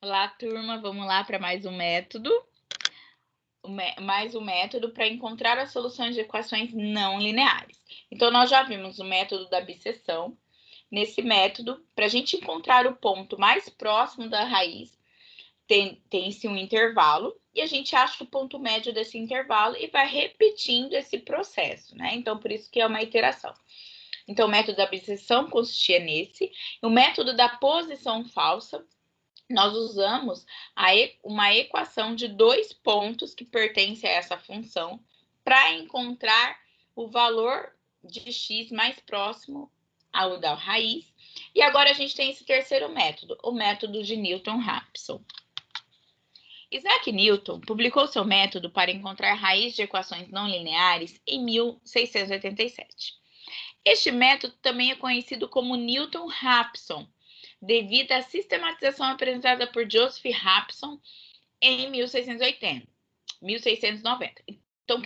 Olá, turma, vamos lá para mais um método. Mais um método para encontrar as soluções de equações não lineares. Então, nós já vimos o método da bisseção. Nesse método, para a gente encontrar o ponto mais próximo da raiz, tem-se um intervalo e a gente acha o ponto médio desse intervalo e vai repetindo esse processo, né? Então, por isso que é uma iteração. Então, o método da bisseção consistia nesse. O método da posição falsa, nós usamos uma equação de dois pontos que pertencem a essa função para encontrar o valor de x mais próximo ao da raiz. E agora a gente tem esse terceiro método, o método de Newton-Raphson. Isaac Newton publicou seu método para encontrar raiz de equações não lineares em 1687. Este método também é conhecido como Newton-Raphson, devido à sistematização apresentada por Joseph Raphson em 1690. Então,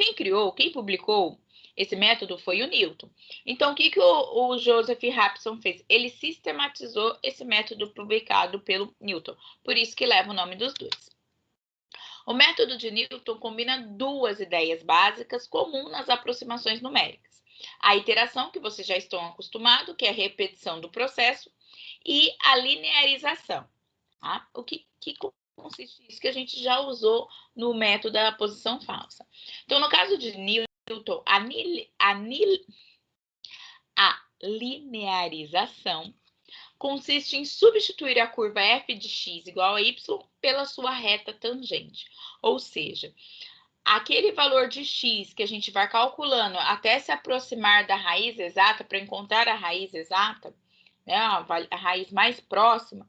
quem publicou esse método foi o Newton. Então, o que o Joseph Raphson fez? Ele sistematizou esse método publicado pelo Newton, por isso que leva o nome dos dois. O método de Newton combina duas ideias básicas comuns nas aproximações numéricas. A iteração, que vocês já estão acostumados, que é a repetição do processo, e a linearização. Tá? O que consiste isso que a gente já usou no método da posição falsa. Então, no caso de Newton, a linearização consiste em substituir a curva f de x igual a y pela sua reta tangente. Ou seja, aquele valor de x que a gente vai calculando até se aproximar da raiz exata, para encontrar a raiz exata, né, a raiz mais próxima,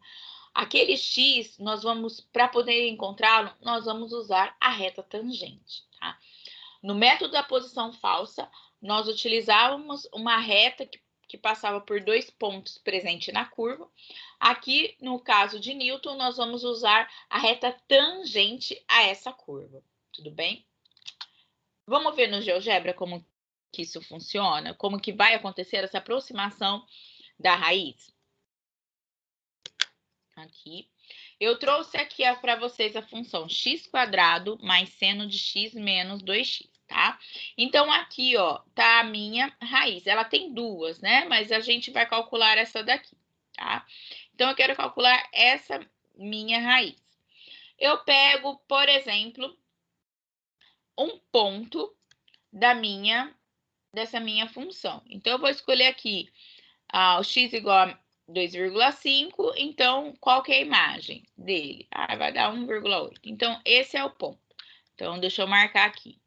aquele x, nós vamos, para poder encontrá-lo, nós vamos usar a reta tangente. Tá? No método da posição falsa, nós utilizávamos uma reta que passava por dois pontos presentes na curva. Aqui, no caso de Newton, nós vamos usar a reta tangente a essa curva. Tudo bem? Vamos ver no GeoGebra como que isso funciona? Como que vai acontecer essa aproximação da raiz? Aqui. Eu trouxe aqui para vocês a função x² mais seno de x menos 2x. Tá? Então, aqui, ó, tá a minha raiz. Ela tem duas, né? Mas a gente vai calcular essa daqui, tá? Então, eu quero calcular essa minha raiz. Eu pego, por exemplo, um ponto dessa minha função. Então, eu vou escolher aqui o x igual a 2,5, então, qual que é a imagem dele? Vai dar 1,8. Então, esse é o ponto. Então, deixa eu marcar aqui.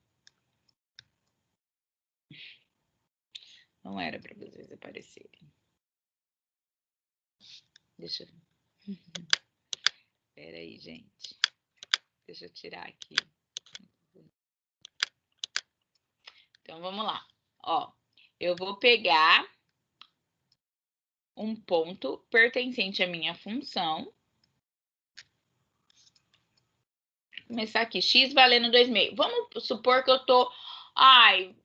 Não era para vocês aparecerem. Deixa eu... Espera aí, gente. Deixa eu tirar aqui. Então, vamos lá. Ó, eu vou pegar um ponto pertencente à minha função. Vou começar aqui, x valendo 2,5. Vamos supor que eu tô...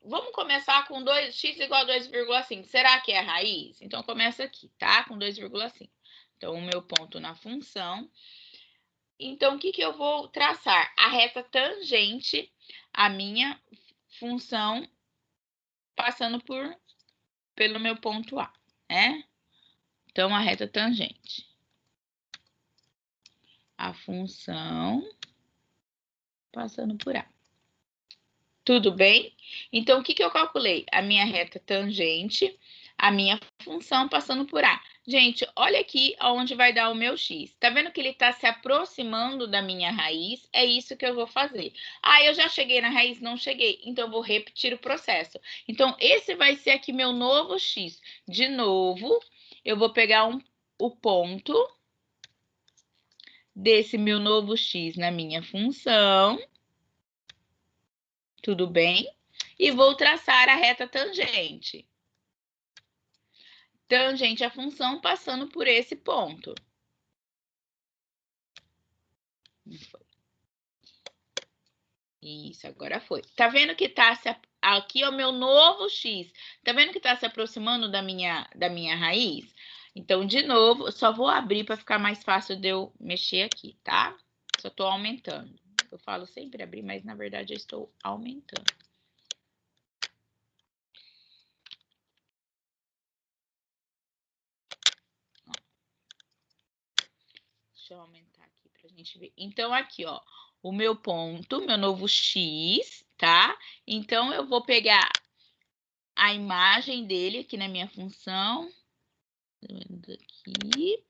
vamos começar com x igual a 2,5. Será que é a raiz? Então, começa aqui, tá? Com 2,5. Então, o meu ponto na função. Então, o que eu vou traçar? A reta tangente à minha função passando pelo meu ponto A, né? Então, a reta tangente. A função passando por A. Tudo bem? Então, o que eu calculei? A minha reta tangente, a minha função passando por A. Gente, olha aqui onde vai dar o meu x. Tá vendo que ele está se aproximando da minha raiz? É isso que eu vou fazer. Eu já cheguei na raiz? Não cheguei. Então, eu vou repetir o processo. Então, esse vai ser aqui meu novo x. De novo, eu vou pegar o ponto desse meu novo x na minha função. Tudo bem? E vou traçar a reta tangente. Tangente à função passando por esse ponto. Isso, agora foi. Tá vendo que tá aqui é o meu novo x. Tá vendo que tá se aproximando da minha raiz? Então, de novo, só vou abrir para ficar mais fácil de eu mexer aqui, tá? Só estou aumentando. Eu falo sempre abrir, mas na verdade eu estou aumentando. Deixa eu aumentar aqui pra gente ver. Então, aqui, ó, o meu ponto, meu novo X, tá? Então, eu vou pegar a imagem dele aqui na minha função. Aqui.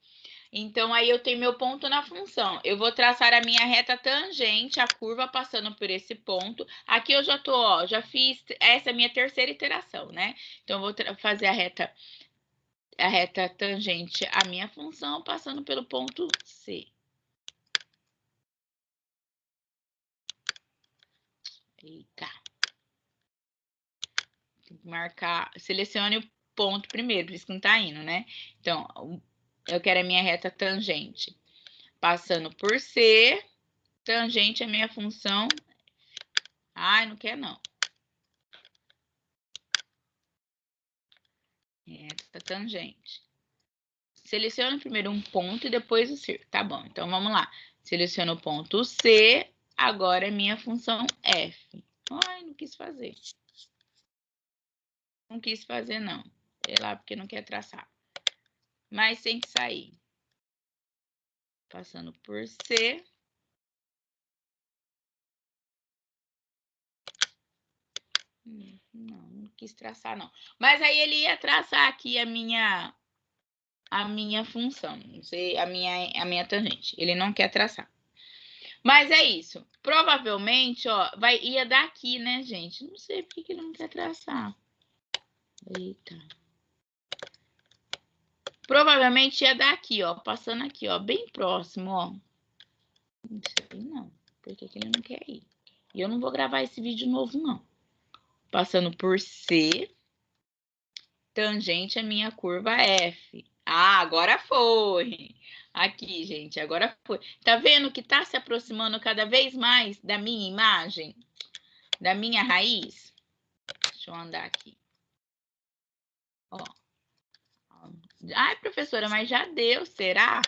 Então, aí eu tenho meu ponto na função. Eu vou traçar a minha reta tangente, a curva passando por esse ponto. Aqui eu já tô, ó, já fiz, essa é a minha terceira iteração, né? Então, eu vou fazer a reta tangente à minha função, passando pelo ponto C. Eita. Tem que marcar, selecione o ponto primeiro, por isso que não tá indo, né? Então, eu quero a minha reta tangente passando por C, tangente a minha função. Ai, não quer não. Reta tangente. Selecione primeiro um ponto e depois o círculo. Tá bom, então vamos lá. Seleciono o ponto C, agora é minha função F. Ai, não quis fazer. Não quis fazer, não. Sei lá, porque não quer traçar. Mas tem que sair. Passando por C. Não quis traçar, não. Mas aí ele ia traçar aqui a minha função. Não sei, a minha tangente. Ele não quer traçar. Mas é isso. Provavelmente, ó, ia dar aqui, né, gente? Não sei por que ele não quer traçar. Eita. Provavelmente ia dar aqui, ó. Passando aqui, ó. Bem próximo, ó. Não sei não. Por que ele não quer ir? E eu não vou gravar esse vídeo novo, não. Passando por C. Tangente a minha curva F. Ah, agora foi. Aqui, gente, agora foi. Tá vendo que tá se aproximando cada vez mais da minha imagem? Da minha raiz? Deixa eu andar aqui. Ó. Ai, professora, mas já deu, será?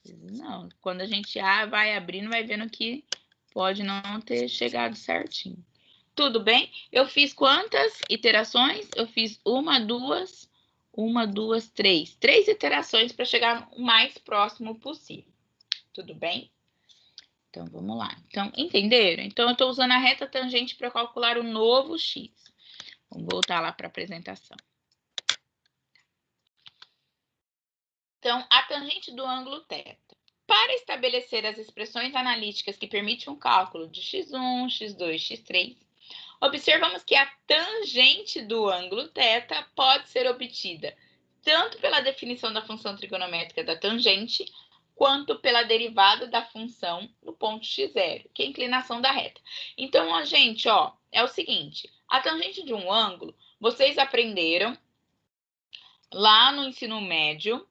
Não, quando a gente vai abrindo, vai vendo que pode não ter chegado certinho. Tudo bem? Eu fiz quantas iterações? Eu fiz uma, duas, três. Três iterações para chegar o mais próximo possível. Tudo bem? Então, vamos lá. Então, entenderam? Então, eu estou usando a reta tangente para calcular o novo x. Vamos voltar lá para a apresentação. Então, a tangente do ângulo θ. Para estabelecer as expressões analíticas que permitem um cálculo de x1, x2, x3, observamos que a tangente do ângulo θ pode ser obtida tanto pela definição da função trigonométrica da tangente, quanto pela derivada da função no ponto x0, que é a inclinação da reta. Então, ó, gente, ó, é o seguinte, a tangente de um ângulo, vocês aprenderam lá no ensino médio,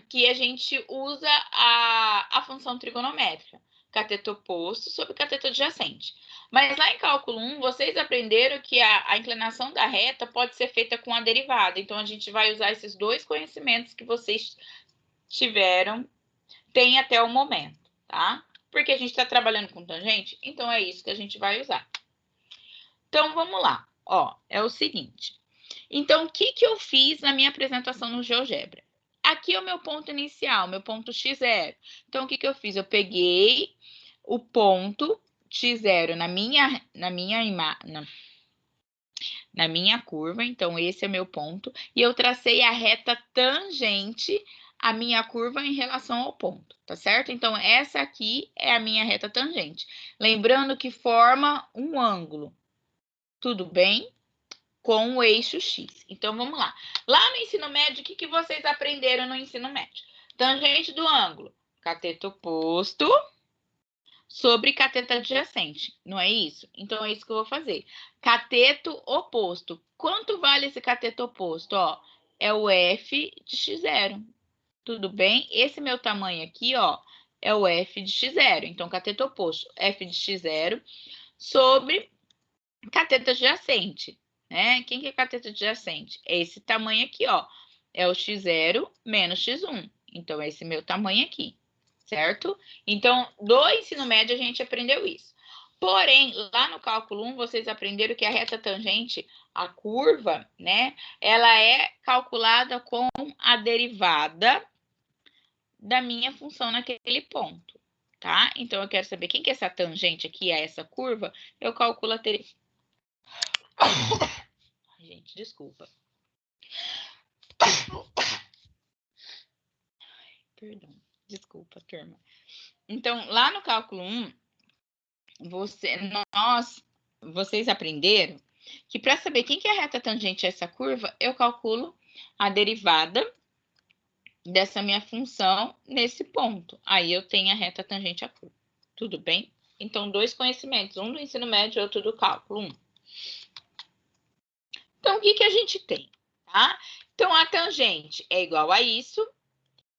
que a gente usa a função trigonométrica, cateto oposto sobre cateto adjacente. Mas lá em cálculo 1, vocês aprenderam que a inclinação da reta pode ser feita com a derivada. Então, a gente vai usar esses dois conhecimentos que vocês têm até o momento, tá? Porque a gente está trabalhando com tangente, então é isso que a gente vai usar. Então, vamos lá. Ó, é o seguinte. Então, o que eu fiz na minha apresentação no GeoGebra? Aqui é o meu ponto inicial, meu ponto x0. Então, o que eu fiz? Eu peguei o ponto x0 na minha curva, então esse é meu ponto, e eu tracei a reta tangente à minha curva em relação ao ponto, tá certo? Então, essa aqui é a minha reta tangente. Lembrando que forma um ângulo, tudo bem? Com o eixo X. Então, vamos lá. Lá no ensino médio, o que vocês aprenderam no ensino médio? Tangente do ângulo, cateto oposto sobre cateto adjacente, não é isso? Então, é isso que eu vou fazer. Cateto oposto. Quanto vale esse cateto oposto? Ó, é o F de x0. Tudo bem? Esse meu tamanho aqui, ó, é o F de x0. Então, cateto oposto, F de x0 sobre cateto adjacente. Né? Quem que é cateto adjacente? É esse tamanho aqui, ó. é o x0 menos x1. Então, é esse meu tamanho aqui, certo? Então, do ensino médio, a gente aprendeu isso. Porém, lá no cálculo 1, vocês aprenderam que a reta tangente, a curva, né? Ela é calculada com a derivada da minha função naquele ponto, tá? Então, eu quero saber quem que é essa tangente aqui, é essa curva, eu calculo a derivada. Gente, desculpa. Perdão, desculpa, turma. Então, lá no cálculo 1, vocês aprenderam que para saber quem que é a reta tangente a essa curva, eu calculo a derivada dessa minha função nesse ponto. Aí eu tenho a reta tangente à curva. Tudo bem? Então, dois conhecimentos, um do ensino médio e outro do cálculo 1. Então, o que que a gente tem? Tá? Então, a tangente é igual a isso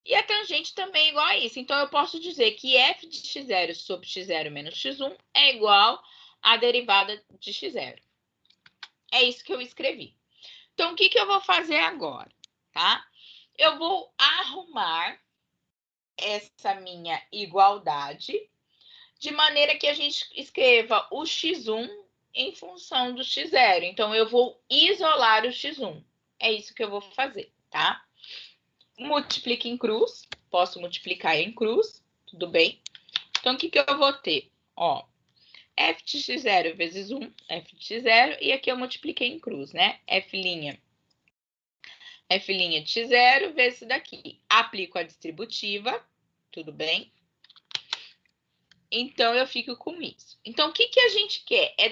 e a tangente também é igual a isso. Então, eu posso dizer que f de x0 sobre x0 menos x1 é igual à derivada de x0. É isso que eu escrevi. Então, o que que eu vou fazer agora? Tá? Eu vou arrumar essa minha igualdade de maneira que a gente escreva o x1 em função do x0. Então, eu vou isolar o x1. É isso que eu vou fazer, tá? Multiplica em cruz. Posso multiplicar em cruz, tudo bem? Então, o que que eu vou ter? Ó, f de x0 vezes 1, f de x0, e aqui eu multipliquei em cruz, né? f' de x0 vezes isso daqui. Aplico a distributiva, tudo bem? Então, eu fico com isso. Então, o que que a gente quer? É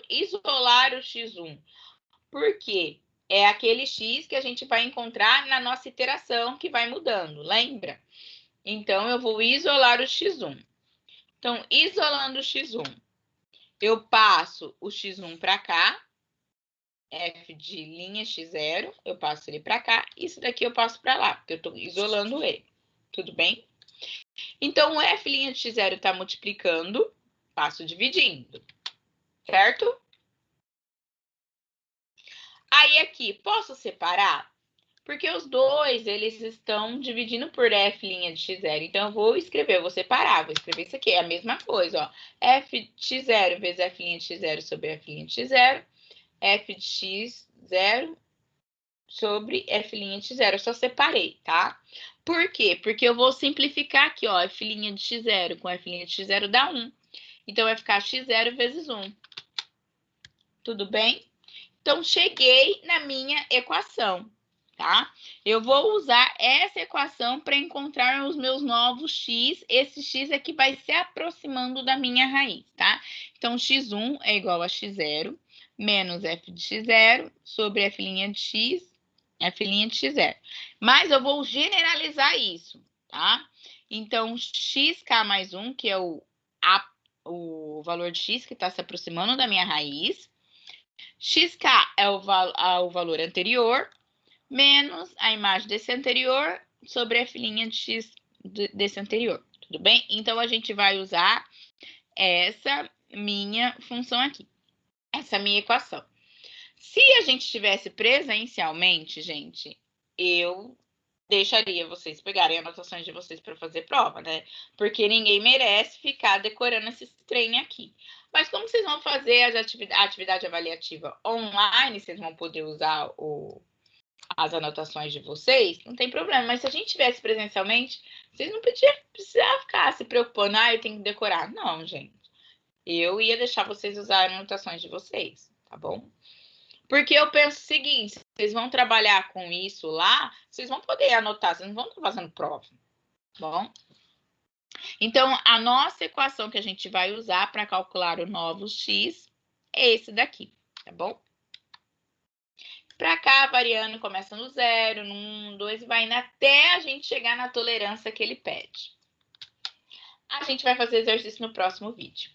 isolar o x1. Por quê? É aquele x que a gente vai encontrar na nossa iteração que vai mudando, lembra? Então, eu vou isolar o x1. Então, isolando o x1, eu passo o x1 para cá, f de linha x0, eu passo ele para cá, isso daqui eu passo para lá, porque eu estou isolando ele, tudo bem? Então, o f' de x0 está multiplicando, passo dividindo, certo? Aí, aqui, posso separar? Porque os dois, eles estão dividindo por f' de x0. Então, eu vou separar, vou escrever isso aqui, é a mesma coisa, ó. f de x0 vezes f' de x0 sobre f' de x0, f de x0 sobre f' de x0. Eu só separei, tá? Por quê? Porque eu vou simplificar aqui, ó, f' de x0 com f' de x0 dá 1. Então, vai ficar x0 vezes 1. Tudo bem? Então, cheguei na minha equação, tá? Eu vou usar essa equação para encontrar os meus novos x. Esse x é que vai se aproximando da minha raiz, tá? Então, x1 é igual a x0 menos f de x0 sobre f' de x, f' de x0. Mas eu vou generalizar isso, tá? Então, xk mais 1, que é o valor de x que está se aproximando da minha raiz, xk é o valor anterior, menos a imagem desse anterior sobre f' de x desse anterior, tudo bem? Então, a gente vai usar essa minha função aqui, essa minha equação. Se a gente tivesse presencialmente, gente, eu deixaria vocês pegarem anotações de vocês para fazer prova, né? Porque ninguém merece ficar decorando esse trem aqui. Mas como vocês vão fazer a atividade avaliativa online, vocês vão poder usar as anotações de vocês, não tem problema. Mas se a gente tivesse presencialmente, vocês não precisavam ficar se preocupando, eu tenho que decorar. Não, gente. Eu ia deixar vocês usarem anotações de vocês, tá bom? Porque eu penso o seguinte, vocês vão trabalhar com isso lá, vocês vão poder anotar, vocês não vão estar fazendo prova, tá bom? Então, a nossa equação que a gente vai usar para calcular o novo x é esse daqui, tá bom? Para cá, variando começa no 0, no 1, no 2 e vai indo até a gente chegar na tolerância que ele pede. A gente vai fazer exercício no próximo vídeo.